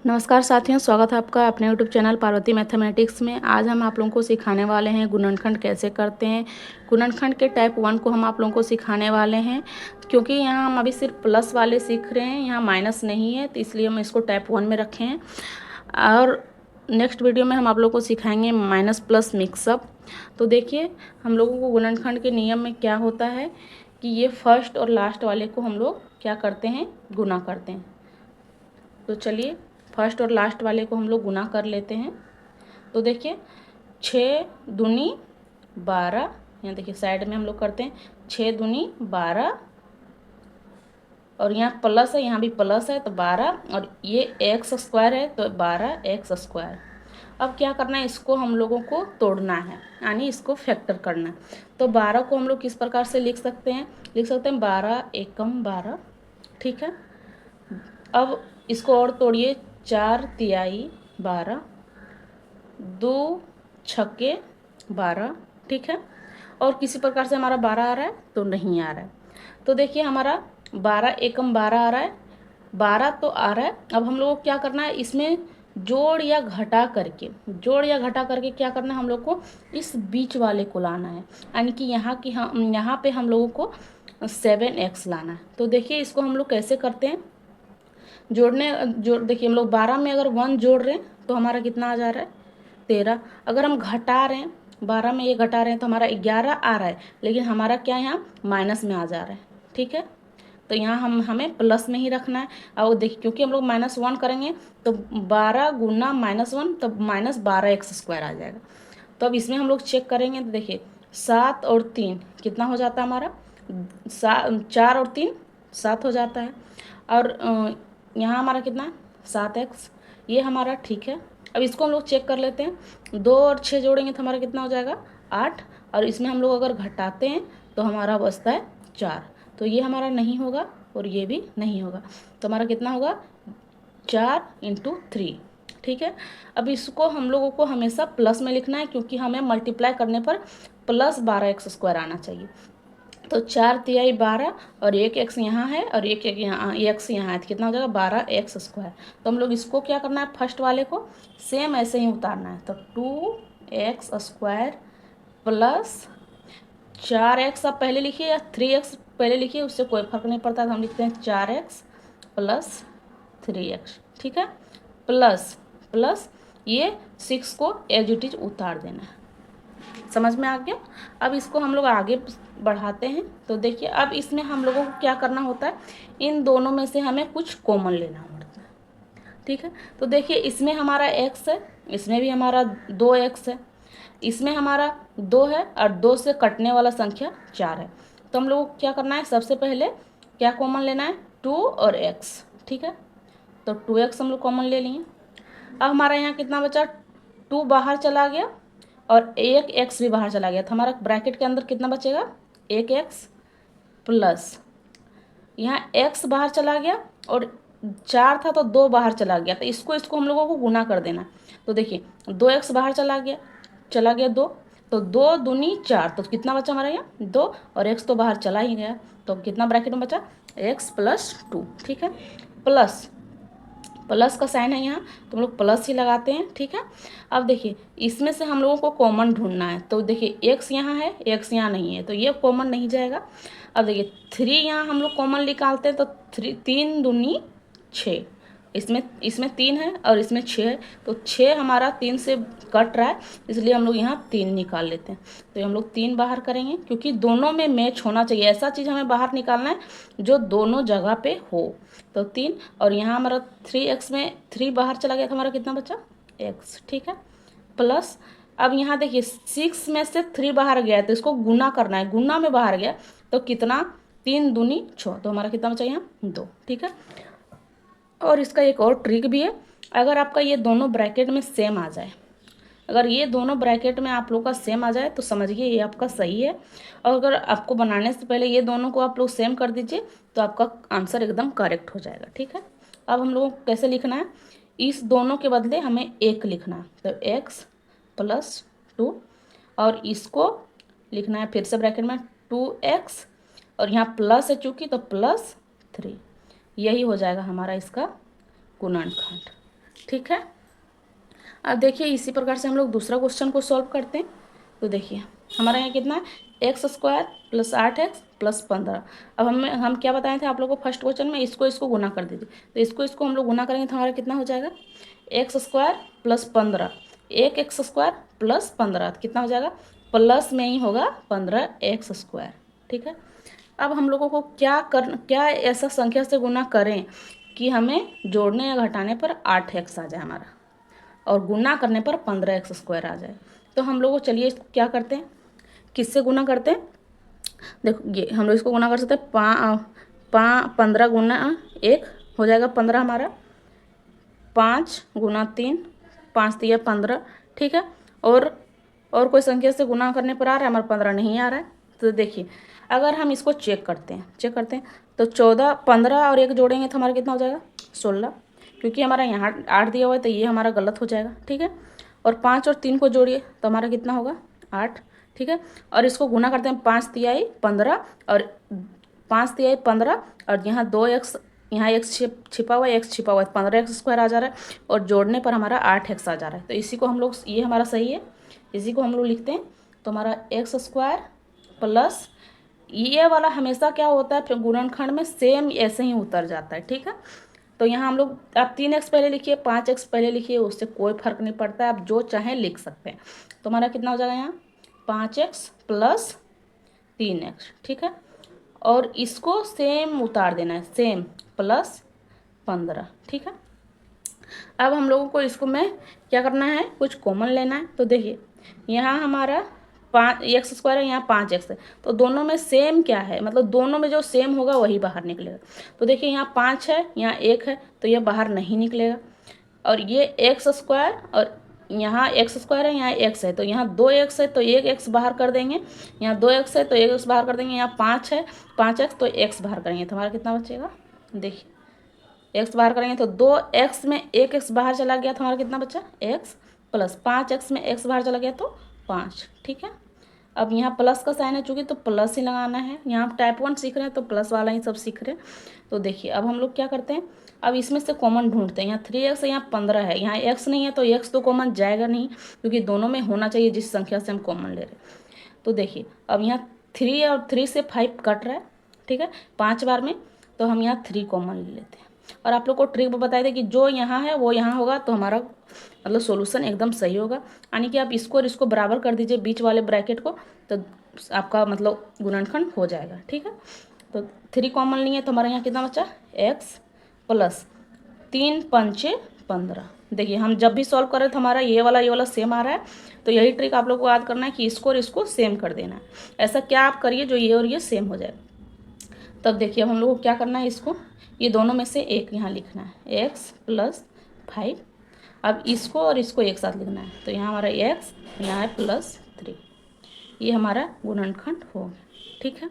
नमस्कार साथियों, स्वागत है आपका अपने यूट्यूब चैनल पार्वती मैथमेटिक्स में। आज हम आप लोगों को सिखाने वाले हैं गुणनखंड कैसे करते हैं। गुणनखंड के टाइप 1 को हम आप लोगों को सिखाने वाले हैं, क्योंकि यहाँ हम अभी सिर्फ प्लस वाले सीख रहे हैं, यहाँ माइनस नहीं है, तो इसलिए हम इसको टाइप 1 में रखे हैं। और नेक्स्ट वीडियो में हम आप लोगों को सिखाएंगे माइनस प्लस मिक्सअप। तो देखिए, हम लोगों को गुणनखंड के नियम में क्या होता है कि ये फर्स्ट और लास्ट वाले को हम लोग क्या करते हैं, गुना करते हैं। तो चलिए, फर्स्ट और लास्ट वाले को हम लोग गुना कर लेते हैं। तो देखिए, 6 दूनी 12, यहाँ देखिए साइड में हम लोग करते हैं 6 दूनी 12, और यहाँ प्लस है, यहाँ भी प्लस है तो 12, और ये एक्स स्क्वायर है तो 12 एक्स स्क्वायर। अब क्या करना है, इसको हम लोगों को तोड़ना है, यानी इसको फैक्टर करना है। तो 12 को हम लोग किस प्रकार से लिख सकते हैं, 12 एकम 12, ठीक है। अब इसको और तोड़िए, 4 तिहाई 12, 2 छक्के 12, ठीक है। और किसी प्रकार से हमारा 12 आ रहा है तो नहीं आ रहा है। तो देखिए, हमारा 12 एकम 12 आ रहा है, 12 तो आ रहा है। अब हम लोग को क्या करना है, इसमें जोड़ या घटा करके क्या करना है, हम लोग को इस बीच वाले को लाना है, यानी कि यहाँ पे हम लोगों को 7x लाना है। तो देखिए, इसको हम लोग कैसे करते हैं, देखिए, हम लोग 12 में अगर 1 जोड़ रहे हैं तो हमारा कितना आ जा रहा है, 13। अगर हम घटा रहे हैं, 12 में ये घटा रहे हैं तो हमारा 11 आ रहा है, लेकिन हमारा क्या यहाँ माइनस में आ जा रहा है, ठीक है। तो यहाँ हमें प्लस में ही रखना है। और देखिए, क्योंकि हम लोग -1 करेंगे तो 12 गुना -1 तब -12x² आ जाएगा। तो अब इसमें हम लोग चेक करेंगे तो देखिए, 7 और 3 कितना हो जाता है हमारा, 4 और 3 7 हो जाता है। और यहाँ हमारा कितना है, 7x, ये हमारा ठीक है। अब इसको हम लोग चेक कर लेते हैं, 2 और 6 जोड़ेंगे तो हमारा कितना हो जाएगा, 8। और इसमें हम लोग अगर घटाते हैं तो हमारा बचता है 4। तो ये हमारा नहीं होगा और ये भी नहीं होगा, तो हमारा कितना होगा, 4 × 3, ठीक है। अब इसको हम लोगों को हमेशा प्लस में लिखना है, क्योंकि हमें मल्टीप्लाई करने पर +12x² आना चाहिए। तो 4 तिहाई 12, और एक एक्स यहाँ है और एक एक्स यहाँ है, तो कितना हो जाएगा, 12x²। तो हम लोग इसको क्या करना है, फर्स्ट वाले को सेम ऐसे ही उतारना है। तो 2x² प्लस 4x आप पहले लिखिए या 3x पहले लिखिए, उससे कोई फर्क नहीं पड़ता। तो हम लिखते हैं 4x प्लस 3x, ठीक है। प्लस प्लस ये 6 को एज इट इज उतार देना है। समझ में आ गया। अब इसको हम लोग आगे बढ़ाते हैं। तो देखिए, अब इसमें हम लोगों को क्या करना होता है, इन दोनों में से हमें कुछ कॉमन लेना पड़ता है, ठीक है। तो देखिए, इसमें हमारा x है, इसमें भी हमारा 2x है, इसमें हमारा 2 है, और 2 से कटने वाला संख्या 4 है। तो हम लोग को क्या करना है, सबसे पहले क्या कॉमन लेना है, 2 और x, ठीक है। तो 2x हम लोग कॉमन ले लिए। अब हमारा यहाँ कितना बचा, 2 बाहर चला गया और एक x भी बाहर चला गया, तो हमारा ब्रैकेट के अंदर कितना बचेगा, 1x प्लस यहाँ x बाहर चला गया और 4 था तो 2 बाहर चला गया, तो इसको हम लोगों को गुना कर देना। तो देखिए, 2x बाहर चला गया 2, तो 2 दूनी 4, तो कितना बचा हमारा यहाँ 2, और x तो बाहर चला ही गया, तो कितना ब्रैकेट में बचा, x + 2, ठीक है। प्लस का साइन है यहाँ, तो हम लोग प्लस ही लगाते हैं, ठीक है। अब देखिए, इसमें से हम लोगों को कॉमन ढूंढना है। तो देखिए, x यहाँ है, x यहाँ नहीं है, तो ये कॉमन नहीं जाएगा। अब देखिए, 3 यहाँ हम लोग कॉमन निकालते हैं, तो 3 दूनी 6, इसमें 3 है और इसमें 6 है, तो 6 हमारा 3 से कट रहा है, इसलिए हम लोग यहाँ 3 निकाल लेते हैं। तो हम लोग 3 बाहर करेंगे, क्योंकि दोनों में मैच होना चाहिए, ऐसा चीज़ हमें बाहर निकालना है जो दोनों जगह पे हो। तो 3, और यहाँ हमारा 3x में 3 बाहर चला गया, तो हमारा कितना बचा, x, ठीक है। प्लस अब यहाँ देखिए, 6 में से 3 बाहर गया, तो इसको गुना करना है, गुना में बाहर गया तो कितना, 3 दूनी 6, तो हमारा कितना बचा यहाँ 2, ठीक है। और इसका एक और ट्रिक भी है, अगर आपका ये दोनों ब्रैकेट में सेम आ जाए, अगर ये दोनों ब्रैकेट में आप लोग का सेम आ जाए तो समझिए ये आपका सही है। और अगर आपको बनाने से पहले ये दोनों को आप लोग सेम कर दीजिए तो आपका आंसर एकदम करेक्ट हो जाएगा, ठीक है। अब हम लोगों को कैसे लिखना है, इस दोनों के बदले हमें 1 लिखना है, तो x + 2, और इसको लिखना है फिर से ब्रैकेट में 2x, और यहाँ प्लस है चूँकि तो +3, यही हो जाएगा हमारा इसका गुणनखंड, ठीक है। अब देखिए इसी प्रकार से हम लोग दूसरा क्वेश्चन को सॉल्व करते हैं। तो देखिए हमारा यहाँ कितना है, x square plus 8x plus 15। अब हम क्या बताए थे आप लोगों को फर्स्ट क्वेश्चन में, इसको गुना कर दीजिए। तो इसको हम लोग गुना करेंगे तो हमारा कितना हो जाएगा, एक्स स्क्वायर प्लस 15, एक एक्स स्क्वायर प्लस 15 कितना हो जाएगा, प्लस में ही होगा 15x²। ठीक है। अब हम लोगों को क्या ऐसा संख्या से गुना करें कि हमें जोड़ने या घटाने पर 8x आ जाए हमारा, और गुना करने पर 15x² आ जाए। तो हम लोग चलिए इसको क्या करते हैं, किससे गुना करते हैं। देखो ये हम लोग इसको गुना कर सकते हैं, 15 गुना 1 हो जाएगा 15 हमारा, 5 गुना 3, 5 दिया 15। ठीक है। और कोई संख्या से गुना करने पर आ रहा है हमारा 15 नहीं आ रहा है। तो देखिए अगर हम इसको चेक करते हैं तो 14, 15 और 1 जोड़ेंगे तो हमारा कितना हो जाएगा, 16, क्योंकि हमारा यहाँ 8 दिया हुआ है तो ये हमारा गलत हो जाएगा। ठीक है। और 5 और 3 को जोड़िए तो हमारा कितना होगा, 8। ठीक है। और इसको गुना करते हैं, 5 तिहाई 15 और 5 तिहाई 15 और यहाँ 2x, यहाँ x छिपा हुआ है, x छिपा हुआ है, 15x² आ जा रहा है, और जोड़ने पर हमारा 8x आ जा रहा है। तो इसी को हम लोग, ये हमारा सही है, इसी को हम लोग लिखते हैं। तो हमारा x² प्लस ये वाला हमेशा क्या होता है, फिर गुणनखंड में सेम ऐसे ही उतर जाता है। ठीक है। तो यहाँ हम लोग, आप 3x पहले लिखिए, 5x पहले लिखिए, उससे कोई फर्क नहीं पड़ता है, आप जो चाहें लिख सकते हैं। तो हमारा कितना हो जाएगा यहाँ, 5x प्लस 3x। ठीक है। और इसको सेम उतार देना है, सेम प्लस 15। ठीक है। अब हम लोगों को इसको में क्या करना है, कुछ कॉमन लेना है। तो देखिए यहाँ हमारा 5x² है, यहाँ 5x है, तो दोनों में सेम क्या है, मतलब दोनों में जो सेम होगा वही बाहर निकलेगा। तो देखिए यहाँ 5 है, यहाँ 1 है, तो ये बाहर नहीं निकलेगा। और ये x² और यहाँ x² है, यहाँ x है, तो यहाँ 2x है तो 1x बाहर कर देंगे, यहाँ 2x है तो 1x बाहर कर देंगे, यहाँ 5 है 5x तो x बाहर करेंगे तो हमारा कितना बचेगा, देखिए x बाहर करेंगे तो 2x में 1x बाहर चला गया तो हमारा कितना बचा, x प्लस 5x में x बाहर चला गया तो 5। ठीक है। अब यहाँ प्लस का साइन है चूँकि, तो प्लस ही लगाना है। यहाँ टाइप 1 सीख रहे हैं तो प्लस वाला ही सब सीख रहे हैं। तो देखिए अब हम लोग क्या करते हैं, अब इसमें से कॉमन ढूंढते हैं। यहाँ 3x है, यहाँ 15 है, यहाँ x नहीं है तो x तो कॉमन जाएगा नहीं, क्योंकि दोनों में होना चाहिए जिस संख्या से हम कॉमन ले रहे हैं। तो देखिए अब यहाँ 3 और 3 से 5 कट रहा है। ठीक है। 5 बार में, तो हम यहाँ 3 कॉमन ले लेते हैं। और आप लोग को ट्रिक बताए थे कि जो यहाँ है वो यहाँ होगा, तो हमारा मतलब सॉल्यूशन एकदम सही होगा। यानी कि आप इसको और इसको बराबर कर दीजिए बीच वाले ब्रैकेट को, तो आपका मतलब गुणनखंड हो जाएगा। ठीक है। तो 3 कॉमन लिए है तो हमारे यहाँ कितना बचा, x प्लस 3 पंचे 15। देखिए हम जब भी सॉल्व कर रहे तो हमारा ये वाला सेम आ रहा है। तो यही ट्रिक आप लोग को याद करना है कि इसको और इसको सेम कर देना है। ऐसा क्या आप करिए जो ये और ये सेम हो जाए। तब देखिए अब हम लोग को क्या करना है, इसको ये दोनों में से एक यहाँ लिखना है, x प्लस 5। अब इसको और इसको एक साथ लिखना है, तो यहाँ हमारा x, यहाँ है प्लस 3। ये हमारा गुणनखंड हो गया। ठीक है।